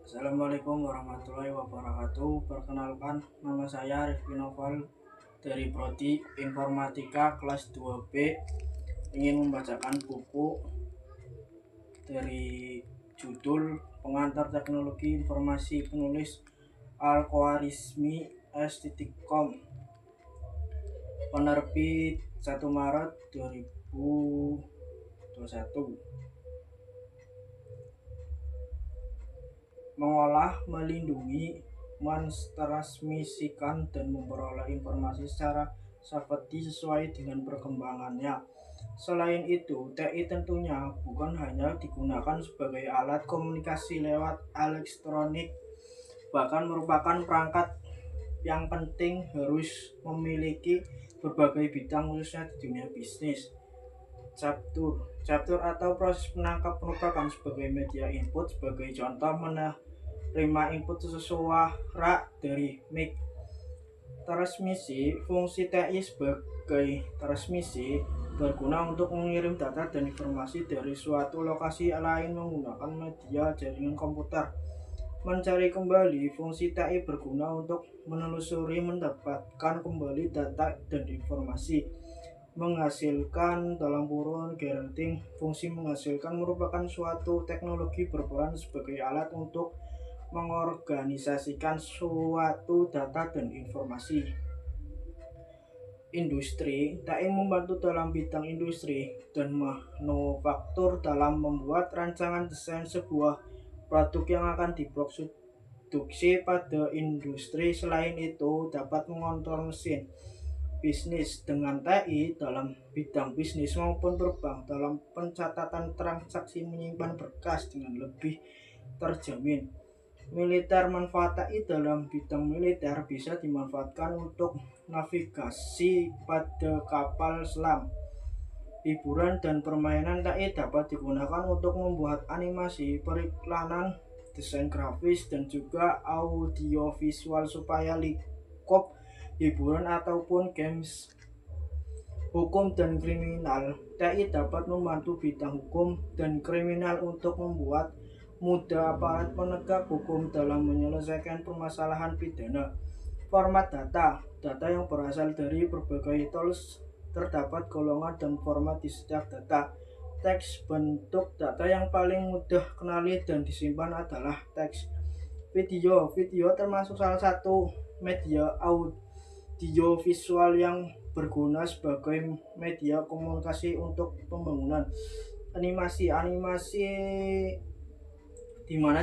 Assalamualaikum warahmatullahi wabarakatuh. Perkenalkan, nama saya Rifki Noval dari Prodi Informatika kelas 2B. Ingin membacakan buku dari judul Pengantar Teknologi Informasi, penulis Al-Khwarizmi S.com, penerbit 1 Maret 2021. Mengolah, melindungi, mentransmisikan, dan memperoleh informasi secara safety sesuai dengan perkembangannya. Selain itu, TI tentunya bukan hanya digunakan sebagai alat komunikasi lewat elektronik, bahkan merupakan perangkat yang penting harus memiliki berbagai bidang khususnya di dunia bisnis. Capture atau proses penangkap merupakan sebagai media input. Sebagai contoh, menerima input suara dari mic. Transmisi, fungsi TI sebagai transmisi berguna untuk mengirim data dan informasi dari suatu lokasi lain menggunakan media jaringan komputer. Mencari kembali, fungsi TI berguna untuk menelusuri, mendapatkan kembali data dan informasi. Menghasilkan (granting), fungsi menghasilkan merupakan suatu teknologi berperan sebagai alat untuk mengorganisasikan suatu data dan informasi. Industri, TI membantu dalam bidang industri dan manufaktur dalam membuat rancangan desain sebuah produk yang akan diproduksi pada industri. Selain itu, dapat mengontrol mesin bisnis dengan TI dalam bidang bisnis maupun perbank dalam pencatatan transaksi, menyimpan berkas dengan lebih terjamin. Militer, manfaat TI dalam bidang militer bisa dimanfaatkan untuk navigasi pada kapal selam. Hiburan dan permainan, TI dapat digunakan untuk membuat animasi, periklanan, desain grafis, dan juga audiovisual supaya lingkup hiburan ataupun games. Hukum dan kriminal, TI dapat membantu bidang hukum dan kriminal untuk membuat mudah aparat penegak hukum dalam menyelesaikan permasalahan pidana. Format data, data yang berasal dari berbagai tools. Terdapat golongan dan format di setiap data. Teks, bentuk data yang paling mudah kenali dan disimpan adalah teks. Video termasuk salah satu media audiovisual yang berguna sebagai media komunikasi untuk pembangunan. Animasi di mana